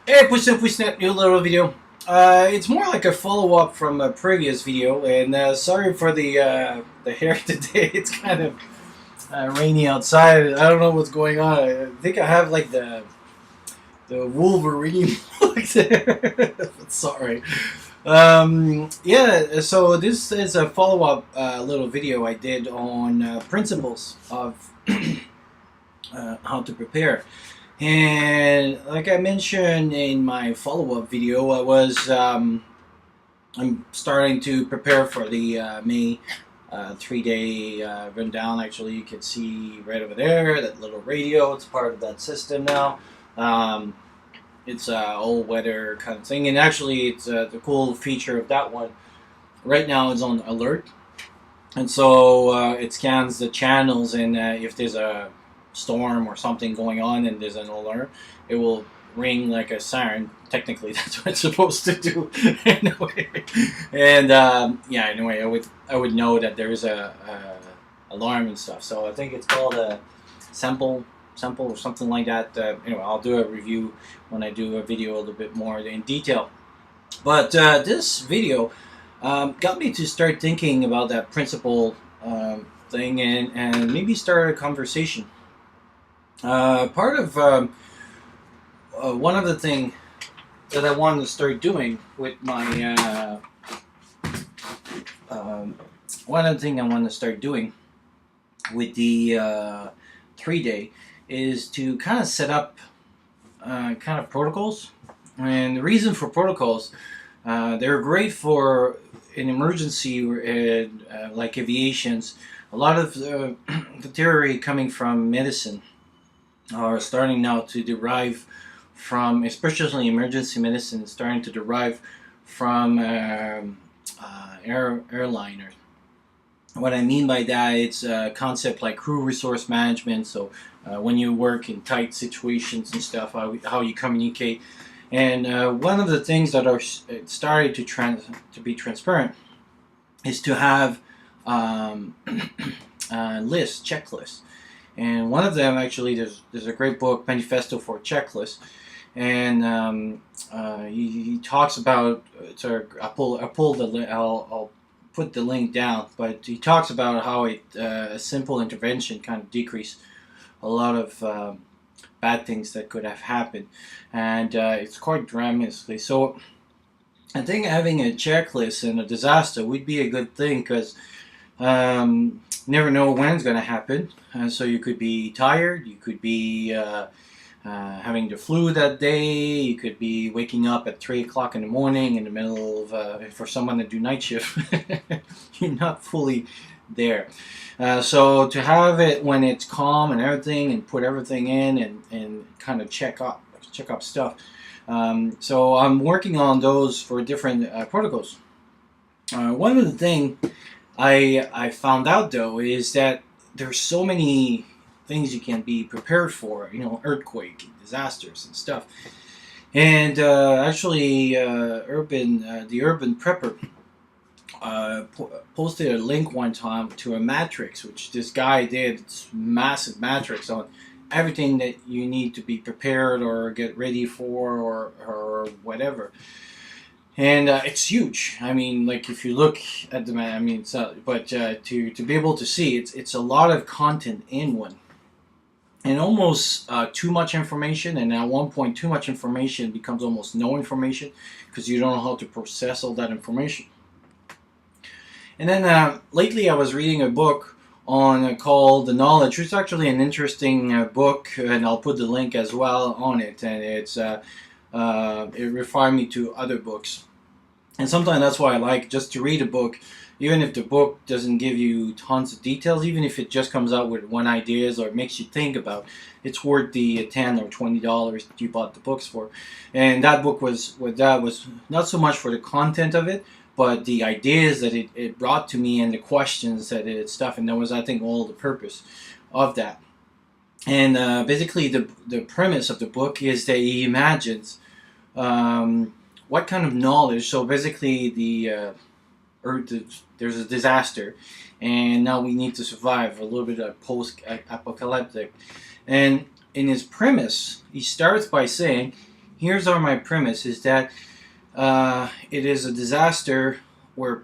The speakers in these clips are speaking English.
Hey, Push new little video. It's more like a follow-up from a previous video, and sorry for the hair today. It's kind of rainy outside. I don't know what's going on. I think I have like the Wolverine look there. Sorry. Yeah, so this is a follow-up little video I did on principles of how to prepare. And like I mentioned in my follow-up video, I'm starting to prepare for the May 3-day rundown. Actually, you can see right over there that little radio. It's part of that system now. Um, it's a all-weather kind of thing, and actually, it's the cool feature of that one. Right now, it's on alert, and so it scans the channels, and if there's a storm or something going on and there's an alert, it will ring like a siren. Technically, that's what it's supposed to do. Anyway, and yeah, anyway, I would know that there is a alarm and stuff. So I think it's called a sample or something like that. Anyway, I'll do a review when I do a video a little bit more in detail. But this video got me to start thinking about that principle thing and maybe start a conversation. Part of one of the things that I wanted to start doing with my one of the things I want to start doing with the 3-day is to kind of set up kind of protocols. And the reason for protocols, they're great for an emergency like aviations. A lot of the theory coming from medicine are starting now to derive from, especially emergency medicine, is starting to derive from airliners. What I mean by that, it's a concept like crew resource management. So when you work in tight situations and stuff, how you communicate. And one of the things that are starting to be transparent is to have checklists. And one of them, actually, there's a great book, Manifesto for Checklist, and he talks about. So I'll put the link down, but he talks about how a simple intervention kind of decrease a lot of bad things that could have happened, and it's quite dramatically. So I think having a checklist in a disaster would be a good thing because. Never know when it's going to happen. So you could be tired, you could be having the flu that day, you could be waking up at 3 o'clock in the morning in the middle of, for someone to do night shift, you're not fully there. So to have it when it's calm and everything and put everything in and kind of check up stuff. So I'm working on those for different protocols. One of the things I found out though is that there's so many things you can be prepared for, earthquake, disasters and stuff. And actually, the Urban Prepper posted a link one time to a matrix, which this guy did. It's massive matrix on everything that you need to be prepared or get ready for or whatever. And it's huge. I mean, like if you look at the map, I mean, to be able to see, it's a lot of content in one, and almost too much information. And at one point, too much information becomes almost no information because you don't know how to process all that information. And then lately, I was reading a book on called The Knowledge. It's actually an interesting book, and I'll put the link as well on it. And it referred me to other books. And sometimes that's why I like just to read a book, even if the book doesn't give you tons of details, even if it just comes out with one ideas or makes you think about, it's worth the $10 or $20 that you bought the books for. And that book was not so much for the content of it, but the ideas that it brought to me and the questions that it stuff. And that was, I think, all the purpose of that. And basically, the premise of the book is that he imagines what kind of knowledge. So basically, there's a disaster, and now we need to survive. A little bit of post-apocalyptic. And in his premise, he starts by saying here's my premise: is that it is a disaster where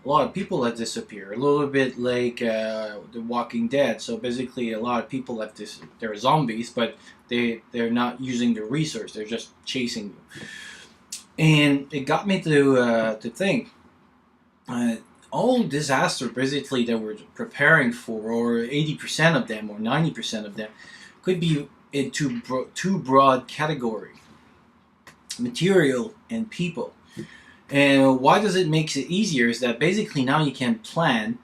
a lot of people have disappeared. A little bit like The Walking Dead. So basically, a lot of people have they're zombies, but they're not using the resource. They're just chasing you. And it got me to think. All disaster basically that we're preparing for, or 80% of them, or 90% of them, could be into two broad categories: material and people. And why does it make it easier is that basically now you can plan.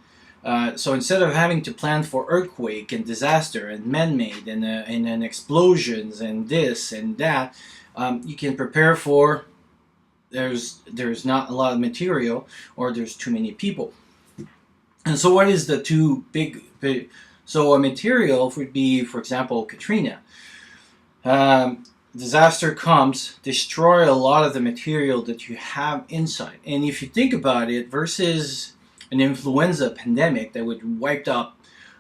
So instead of having to plan for earthquake and disaster and man-made and then explosions and this and that, you can prepare for there's not a lot of material, or there's too many people. And so what is the two big so a material would be, for example, Katrina. Disaster comes, destroy a lot of the material that you have inside. And if you think about it, versus an influenza pandemic that would wiped up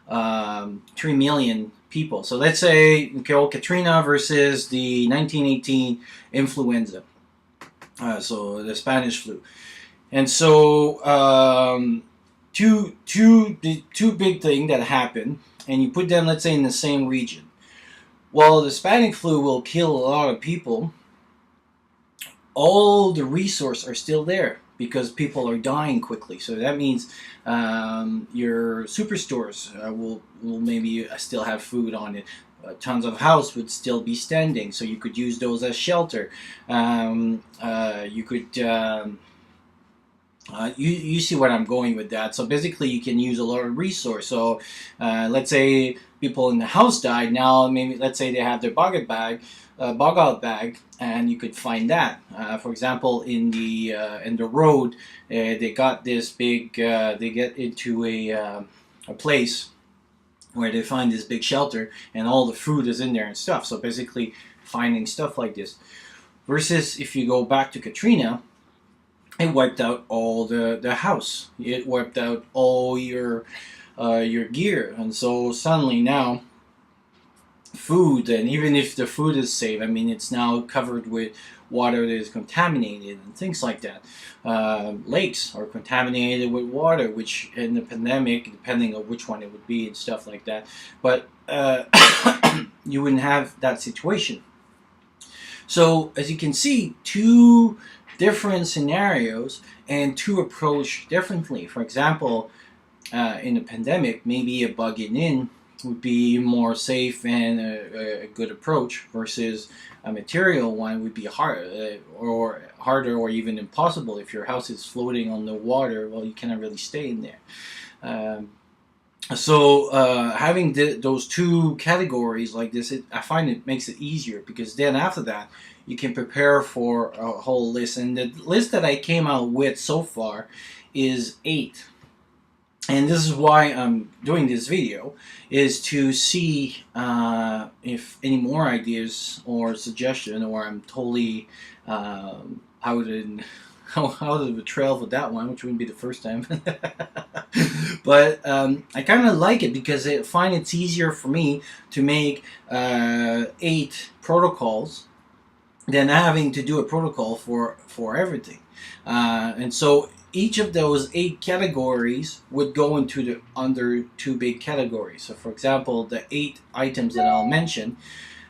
3 million people. So let's say Katrina versus the 1918 influenza. So the Spanish flu. And so two big things that happen, and you put them, let's say, in the same region. Well, the Spanish flu will kill a lot of people. All the resources are still there because people are dying quickly. So that means your superstores will maybe still have food on it. Tons of house would still be standing, so you could use those as shelter. You could you see where I'm going with that. So basically, you can use a lot of resource. So let's say people in the house died. Now maybe let's say they have their bug out bag, and you could find that. For example, in the road, they got this big. They get into a place where they find this big shelter, and all the food is in there and stuff. So basically, finding stuff like this. Versus if you go back to Katrina, it wiped out all the house. It wiped out all your gear, and so suddenly now food, and even if the food is safe, I mean, it's now covered with water that is contaminated and things like that. Lakes are contaminated with water, which in the pandemic, depending on which one it would be and stuff like that, but you wouldn't have that situation. So as you can see, two different scenarios and two approach differently. For example, in a pandemic, maybe a bugging in would be more safe and a good approach, versus a material one would be harder or even impossible. If your house is floating on the water, well, you cannot really stay in there. So having those two categories like this, I find it makes it easier, because then after that you can prepare for a whole list. And the list that I came out with so far is 8. And this is why I'm doing this video, is to see if any more ideas or suggestion, or I'm totally out of the trail for that one, which wouldn't be the first time. But I kind of like it, because I find it's easier for me to make 8 protocols than having to do a protocol for everything. And so each of those 8 categories would go into under 2 big categories. So for example, the 8 items that I'll mention,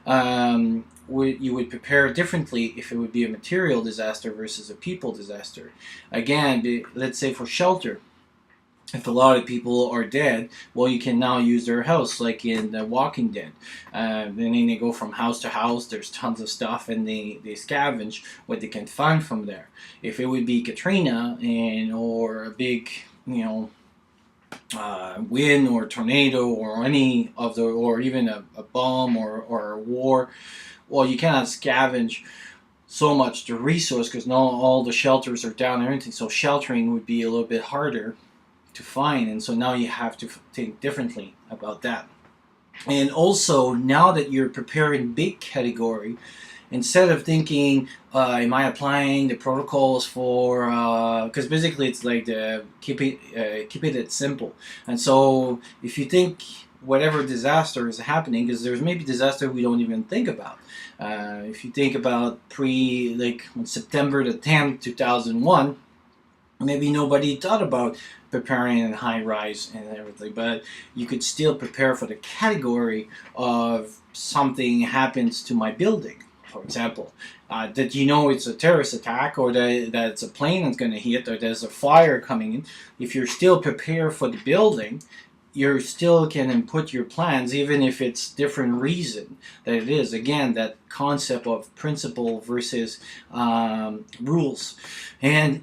you would prepare differently if it would be a material disaster versus a people disaster. Again, let's say for shelter, if a lot of people are dead, well, you can now use their house, like in The Walking Dead. And then they go from house to house, there's tons of stuff, and they scavenge what they can find from there. If it would be Katrina, or a big, wind or tornado, or any of the, or even a bomb or a war, well, you cannot scavenge so much the resource, because now all the shelters are down and everything. So sheltering would be a little bit harder to find, and so now you have to think differently about that. And also, now that you're preparing big category, instead of thinking, am I applying the protocols for, because basically it's like keep it simple. And so if you think whatever disaster is happening, because there's maybe disaster we don't even think about. If you think about like on September the 10th, 2001, maybe nobody thought about preparing in high rise and everything, but you could still prepare for the category of something happens to my building, for example. That you know it's a terrorist attack, or that it's a plane that's going to hit, or there's a fire coming in. If you're still prepared for the building, you still can input your plans, even if it's different reason that it is. Again, that concept of principle versus rules. And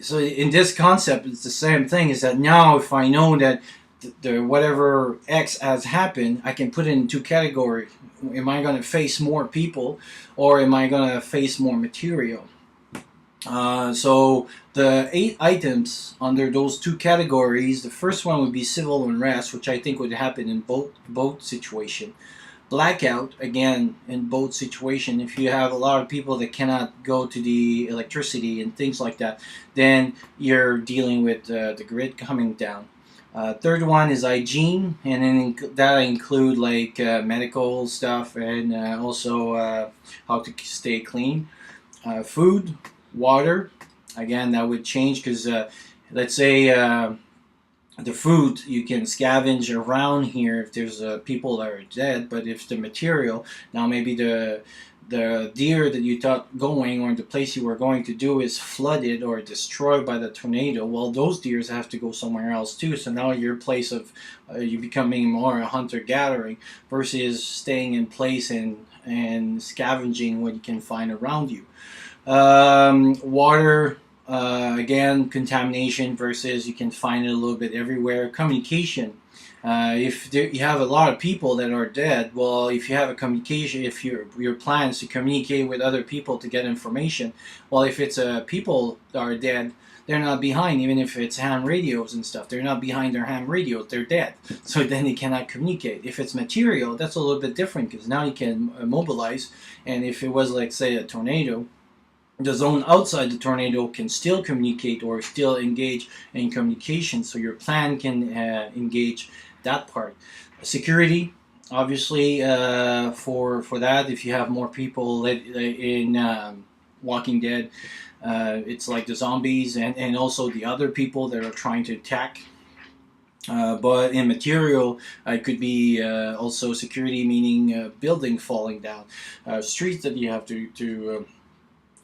so in this concept, it's the same thing. Is that now if I know that the whatever X has happened, I can put it in two categories. Am I going to face more people, or am I going to face more material? So the 8 items under those two categories, the first one would be civil unrest, which I think would happen in both situation. Blackout, again, in both situation. If you have a lot of people that cannot go to the electricity and things like that, then you're dealing with the grid coming down. Third one is hygiene, and then that include like medical stuff, and also how to stay clean. Food, water, again that would change, because let's say the food you can scavenge around here if there's people that are dead, but if the material, now maybe the deer that you thought going, or the place you were going to do, is flooded or destroyed by the tornado, well, those deers have to go somewhere else too. So now your place of you becoming more a hunter-gathering versus staying in place and scavenging what you can find around you. Water, again, contamination versus you can find it a little bit everywhere. Communication. If you have a lot of people that are dead, well, if you have a communication, if your plan is to communicate with other people to get information, well, if it's people that are dead, they're not behind, even if it's ham radios and stuff. They're not behind their ham radios. They're dead. So then they cannot communicate. If it's material, that's a little bit different, because now you can mobilize. And if it was, like, say, a tornado, the zone outside the tornado can still communicate or still engage in communication, so your plan can engage that part. Security, obviously, for that, if you have more people in Walking Dead, it's like the zombies and also the other people that are trying to attack. But in material, it could be also security, meaning building falling down, streets that you have to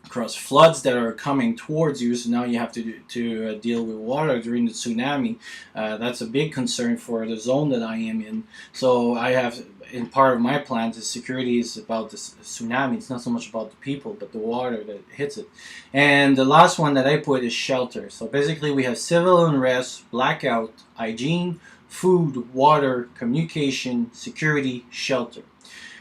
cross, floods that are coming towards you, so now you have to deal with water during the tsunami. That's a big concern for the zone that I am in. So I have, in part of my plans, the security is about the tsunami. It's not so much about the people, but the water that hits it. And the last one that I put is shelter. So basically we have civil unrest, blackout, hygiene, food, water, communication, security, shelter.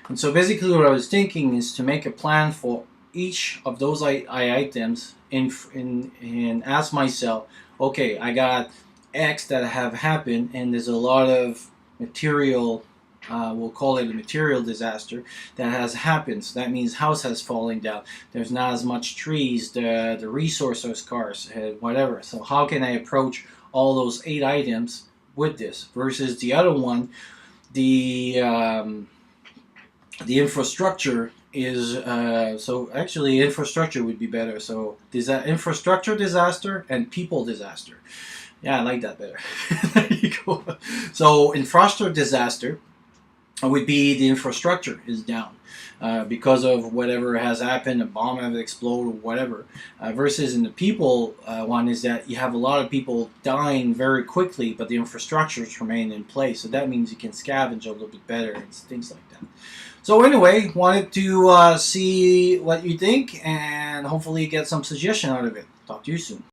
And so basically what I was thinking is to make a plan for each of those items and ask myself, okay, I got X that have happened, and there's a lot of material, we'll call it a material disaster, that has happened. So that means house has fallen down, there's not as much trees, the resource are scarce, whatever. So how can I approach all those 8 items with this versus the other one? The infrastructure is so actually infrastructure would be better. So there's that infrastructure disaster and people disaster. Yeah, I like that better. There you go. So infrastructure disaster would be the infrastructure is down because of whatever has happened, a bomb has exploded, whatever. Versus in the people one is that you have a lot of people dying very quickly, but the infrastructures remain in place. So that means you can scavenge a little bit better and things like that. So anyway, wanted to see what you think and hopefully get some suggestion out of it. Talk to you soon.